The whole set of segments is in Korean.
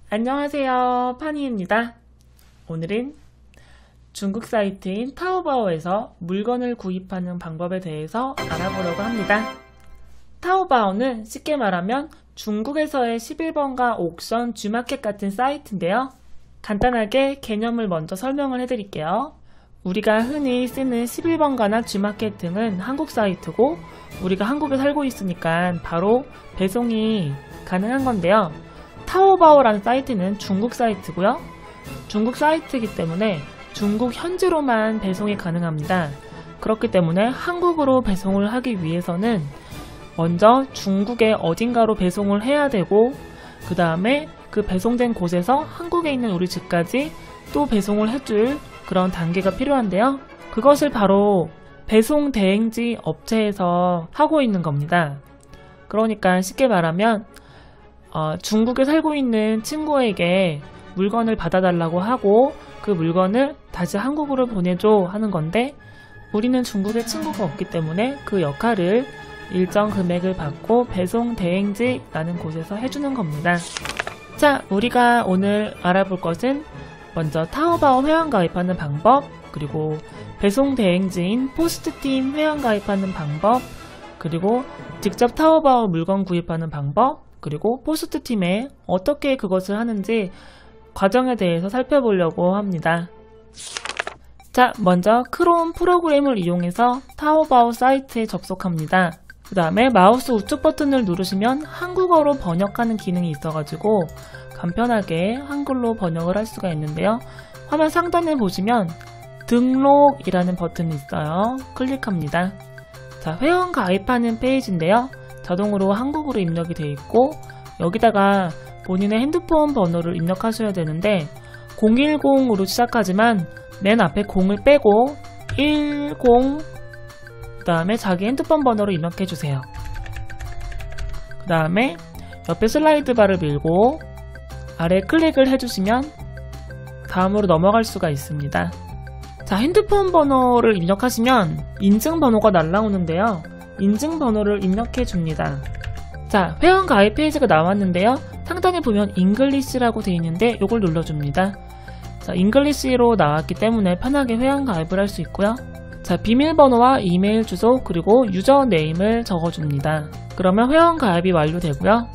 안녕하세요, 파니입니다. 오늘은 중국 사이트인 타오바오에서 물건을 구입하는 방법에 대해서 알아보려고 합니다. 타오바오는 쉽게 말하면 중국에서의 11번가 옥션 G마켓 같은 사이트인데요. 간단하게 개념을 먼저 설명을 해드릴게요. 우리가 흔히 쓰는 11번가나 G마켓 등은 한국 사이트고 우리가 한국에 살고 있으니까 바로 배송이 가능한 건데요. 타오바오라는 사이트는 중국 사이트고요. 중국 사이트이기 때문에 중국 현지로만 배송이 가능합니다. 그렇기 때문에 한국으로 배송을 하기 위해서는 먼저 중국의 어딘가로 배송을 해야 되고 그 다음에 그 배송된 곳에서 한국에 있는 우리 집까지 또 배송을 해줄 그런 단계가 필요한데요. 그것을 바로 배송 대행지 업체에서 하고 있는 겁니다. 그러니까 쉽게 말하면 중국에 살고 있는 친구에게 물건을 받아달라고 하고 그 물건을 다시 한국으로 보내줘 하는 건데 우리는 중국에 친구가 없기 때문에 그 역할을 일정 금액을 받고 배송 대행지라는 곳에서 해주는 겁니다. 자, 우리가 오늘 알아볼 것은 먼저 타오바오 회원 가입하는 방법, 그리고 배송 대행지인 포스트팀 회원 가입하는 방법, 그리고 직접 타오바오 물건 구입하는 방법, 그리고 포스트팀에 어떻게 그것을 하는지 과정에 대해서 살펴보려고 합니다. 자, 먼저 크롬 프로그램을 이용해서 타오바오 사이트에 접속합니다. 그 다음에 마우스 우측 버튼을 누르시면 한국어로 번역하는 기능이 있어가지고 간편하게 한글로 번역을 할 수가 있는데요. 화면 상단에 보시면 등록이라는 버튼이 있어요. 클릭합니다. 자, 회원 가입하는 페이지인데요. 자동으로 한국어로 입력이 되어 있고 여기다가 본인의 핸드폰 번호를 입력하셔야 되는데 010으로 시작하지만 맨 앞에 0을 빼고 10 그 다음에 자기 핸드폰 번호를 입력해주세요. 그 다음에 옆에 슬라이드 바를 밀고 아래 클릭을 해주시면 다음으로 넘어갈 수가 있습니다. 자, 핸드폰 번호를 입력하시면 인증번호가 날라오는데요. 인증번호를 입력해 줍니다. 자, 회원 가입 페이지가 나왔는데요. 상단에 보면 잉글리시라고 되어 있는데 이걸 눌러줍니다. 자, 잉글리시로 나왔기 때문에 편하게 회원 가입을 할 수 있고요. 자, 비밀번호와 이메일 주소 그리고 유저네임을 적어줍니다. 그러면 회원 가입이 완료되고요.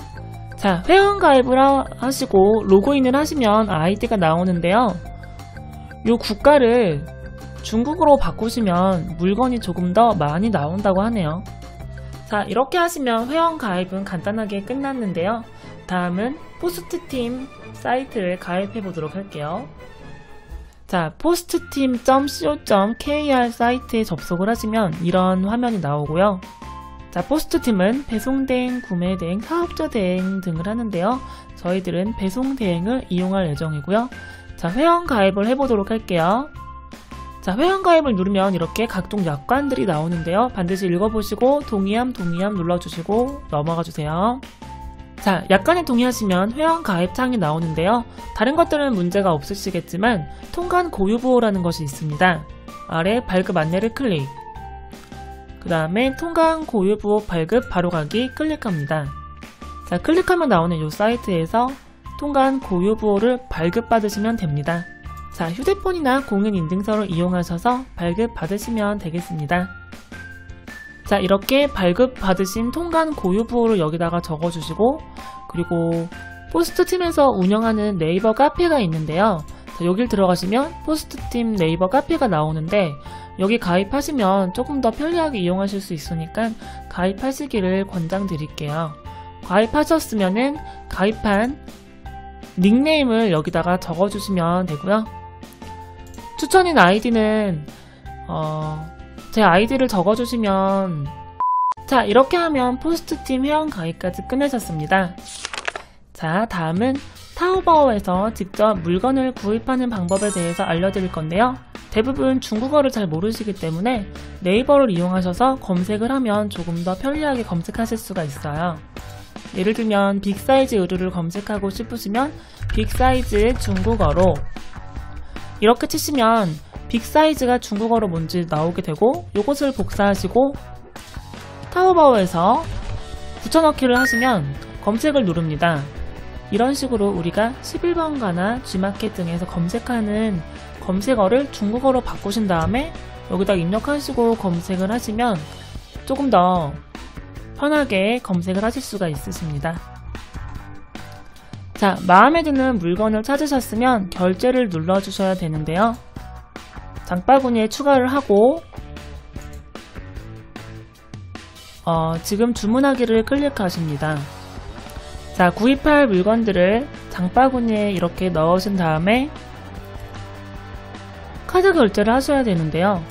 자, 회원 가입을 하시고 로그인을 하시면 아이디가 나오는데요. 이 국가를 중국어로 바꾸시면 물건이 조금 더 많이 나온다고 하네요. 자, 이렇게 하시면 회원 가입은 간단하게 끝났는데요. 다음은 포스트팀 사이트를 가입해 보도록 할게요. 자, postteam.co.kr 사이트에 접속을 하시면 이런 화면이 나오고요. 자, 포스트팀은 배송 대행, 구매 대행, 사업자 대행 등을 하는데요. 저희들은 배송 대행을 이용할 예정이고요. 자, 회원 가입을 해보도록 할게요. 자, 회원 가입을 누르면 이렇게 각종 약관들이 나오는데요. 반드시 읽어보시고 동의함 눌러주시고 넘어가주세요. 자, 약관에 동의하시면 회원 가입 창이 나오는데요. 다른 것들은 문제가 없으시겠지만 통관 고유 보호라는 것이 있습니다. 아래 발급 안내를 클릭. 그 다음에 통관 고유 보호 발급 바로가기 클릭합니다. 자, 클릭하면 나오는 이 사이트에서 통관 고유 보호를 발급받으시면 됩니다. 자, 휴대폰이나 공인인증서를 이용하셔서 발급받으시면 되겠습니다. 자, 이렇게 발급받으신 통관 고유부호를 여기다가 적어주시고 그리고 포스트팀에서 운영하는 네이버 카페가 있는데요. 자, 여길 들어가시면 포스트팀 네이버 카페가 나오는데 여기 가입하시면 조금 더 편리하게 이용하실 수 있으니까 가입하시기를 권장드릴게요. 가입하셨으면은 가입한 닉네임을 여기다가 적어주시면 되고요. 추천인 아이디는 제 아이디를 적어주시면 자, 이렇게 하면 포스트팀 회원 가입까지 끝내셨습니다. 자, 다음은 타오바오에서 직접 물건을 구입하는 방법에 대해서 알려드릴 건데요. 대부분 중국어를 잘 모르시기 때문에 네이버를 이용하셔서 검색을 하면 조금 더 편리하게 검색하실 수가 있어요. 예를 들면 빅사이즈 의류를 검색하고 싶으시면 빅사이즈 중국어로 이렇게 치시면 빅사이즈가 중국어로 뭔지 나오게 되고 요것을 복사하시고 타오바오에서 붙여넣기를 하시면 검색을 누릅니다. 이런 식으로 우리가 11번가나 G마켓 등에서 검색하는 검색어를 중국어로 바꾸신 다음에 여기다 입력하시고 검색을 하시면 조금 더 편하게 검색을 하실 수가 있으십니다. 자, 마음에 드는 물건을 찾으셨으면 결제를 눌러주셔야 되는데요. 장바구니에 추가를 하고 지금 주문하기를 클릭하십니다. 자, 구입할 물건들을 장바구니에 이렇게 넣으신 다음에 카드 결제를 하셔야 되는데요.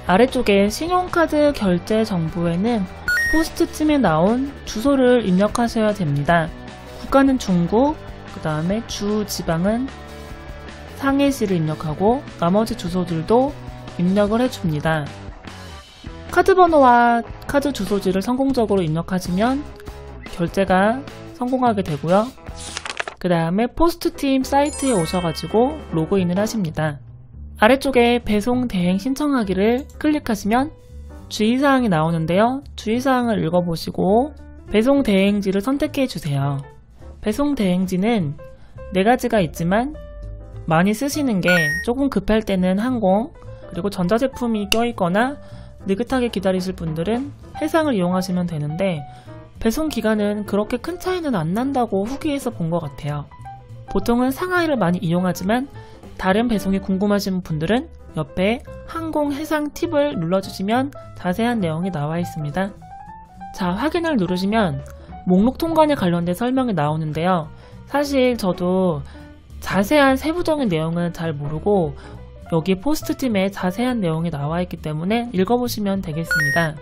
아래쪽에 신용카드 결제 정보에는 포스트팀에 나온 주소를 입력하셔야 됩니다. 국가는 중국, 그 다음에 주 지방은 상해시를 입력하고 나머지 주소들도 입력을 해줍니다. 카드 번호와 카드 주소지를 성공적으로 입력하시면 결제가 성공하게 되고요. 그 다음에 포스트팀 사이트에 오셔가지고 로그인을 하십니다. 아래쪽에 배송 대행 신청하기를 클릭하시면 주의사항이 나오는데요. 주의사항을 읽어보시고 배송 대행지를 선택해 주세요. 배송 대행지는 4가지가 있지만 많이 쓰시는 게 조금 급할 때는 항공, 그리고 전자제품이 껴있거나 느긋하게 기다리실 분들은 해상을 이용하시면 되는데 배송 기간은 그렇게 큰 차이는 안 난다고 후기에서 본 것 같아요. 보통은 상하이를 많이 이용하지만 다른 배송이 궁금하신 분들은 옆에 항공 해상 팁을 눌러주시면 자세한 내용이 나와 있습니다. 자, 확인을 누르시면 목록 통관에 관련된 설명이 나오는데요. 사실 저도 자세한 세부적인 내용은 잘 모르고 여기 포스트팀에 자세한 내용이 나와 있기 때문에 읽어보시면 되겠습니다.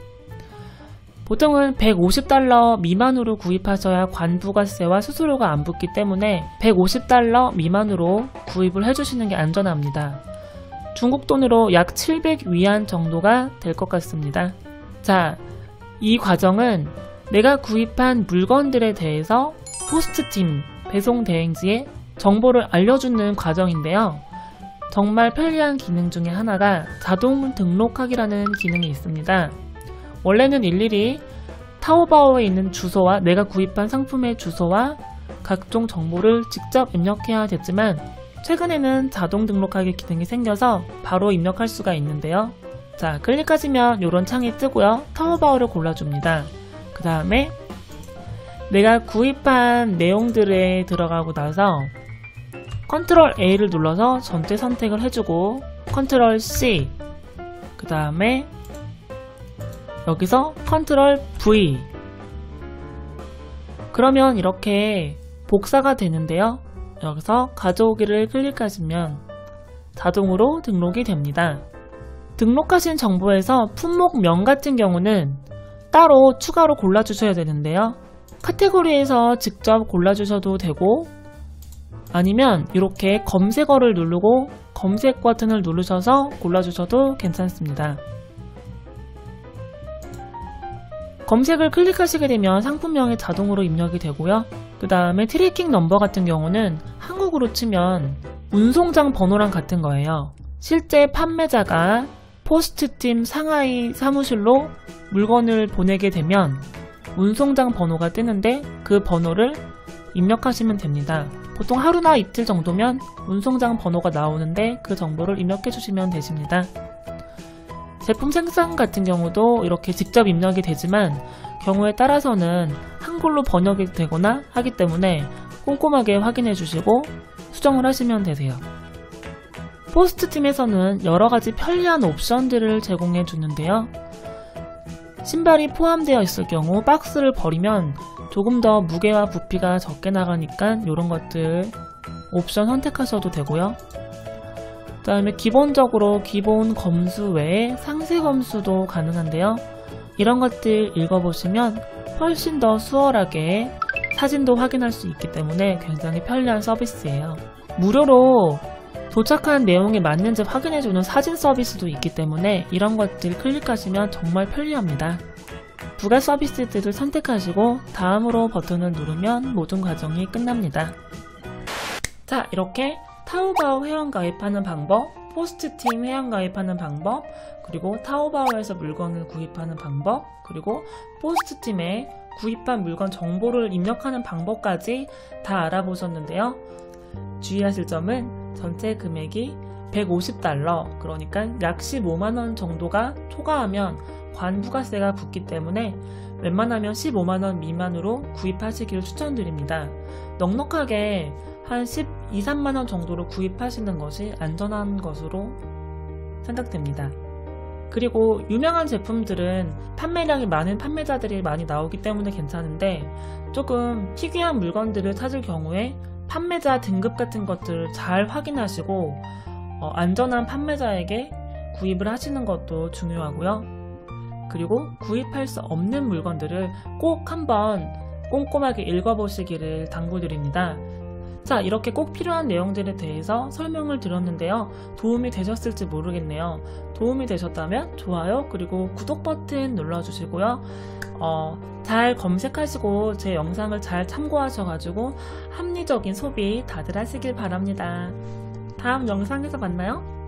보통은 150달러 미만으로 구입하셔야 관부가세와 수수료가 안 붙기 때문에 150달러 미만으로 구입을 해주시는 게 안전합니다. 중국 돈으로 약 700위안 정도가 될 것 같습니다. 자, 이 과정은 내가 구입한 물건들에 대해서 포스트팀 배송 대행지에 정보를 알려주는 과정인데요. 정말 편리한 기능 중에 하나가 자동 등록하기라는 기능이 있습니다. 원래는 일일이 타오바오에 있는 주소와 내가 구입한 상품의 주소와 각종 정보를 직접 입력해야 됐지만 최근에는 자동 등록하기 기능이 생겨서 바로 입력할 수가 있는데요. 자, 클릭하시면 이런 창이 뜨고요. 타오바오를 골라줍니다. 그 다음에 내가 구입한 내용들에 들어가고 나서 컨트롤 A를 눌러서 전체 선택을 해주고 컨트롤 C, 그 다음에 여기서 컨트롤 V, 그러면 이렇게 복사가 되는데요. 여기서 가져오기를 클릭하시면 자동으로 등록이 됩니다. 등록하신 정보에서 품목명 같은 경우는 따로 추가로 골라주셔야 되는데요. 카테고리에서 직접 골라주셔도 되고 아니면 이렇게 검색어를 누르고 검색 버튼을 누르셔서 골라주셔도 괜찮습니다. 검색을 클릭하시게 되면 상품명이 자동으로 입력이 되고요. 그 다음에 트래킹 넘버 같은 경우는 한국으로 치면 운송장 번호랑 같은 거예요. 실제 판매자가 포스트팀 상하이 사무실로 물건을 보내게 되면 운송장 번호가 뜨는데 그 번호를 입력하시면 됩니다. 보통 하루나 이틀 정도면 운송장 번호가 나오는데 그 정보를 입력해 주시면 되십니다. 제품 생산 같은 경우도 이렇게 직접 입력이 되지만 경우에 따라서는 한글로 번역이 되거나 하기 때문에 꼼꼼하게 확인해 주시고 수정을 하시면 되세요. 포스트팀에서는 여러가지 편리한 옵션들을 제공해 주는데요. 신발이 포함되어 있을 경우 박스를 버리면 조금 더 무게와 부피가 적게 나가니까 이런 것들 옵션 선택하셔도 되고요. 그 다음에 기본적으로 기본 검수 외에 상세 검수도 가능한데요. 이런 것들 읽어보시면 훨씬 더 수월하게 사진도 확인할 수 있기 때문에 굉장히 편리한 서비스예요. 무료로 도착한 내용에 맞는지 확인해주는 사진 서비스도 있기 때문에 이런 것들 클릭하시면 정말 편리합니다. 부가 서비스들을 선택하시고 다음으로 버튼을 누르면 모든 과정이 끝납니다. 자, 이렇게 타오바오 회원 가입하는 방법, 포스트팀 회원 가입하는 방법, 그리고 타오바오에서 물건을 구입하는 방법, 그리고 포스트팀에 구입한 물건 정보를 입력하는 방법까지 다 알아보셨는데요. 주의하실 점은 전체 금액이 150달러, 그러니까 약 15만원 정도가 초과하면 관부가세가 붙기 때문에 웬만하면 15만원 미만으로 구입하시기를 추천드립니다. 넉넉하게 한 12, 3만원 정도로 구입하시는 것이 안전한 것으로 생각됩니다. 그리고 유명한 제품들은 판매량이 많은 판매자들이 많이 나오기 때문에 괜찮은데, 조금 희귀한 물건들을 찾을 경우에 판매자 등급 같은 것들을 잘 확인하시고 안전한 판매자에게 구입을 하시는 것도 중요하고요. 그리고 구입할 수 없는 물건들을 꼭 한번 꼼꼼하게 읽어보시기를 당부드립니다. 자, 이렇게 꼭 필요한 내용들에 대해서 설명을 드렸는데요. 도움이 되셨을지 모르겠네요. 도움이 되셨다면 좋아요, 그리고 구독 버튼 눌러주시고요. 잘 검색하시고 제 영상을 잘 참고하셔가지고 합리적인 소비 다들 하시길 바랍니다. 다음 영상에서 만나요.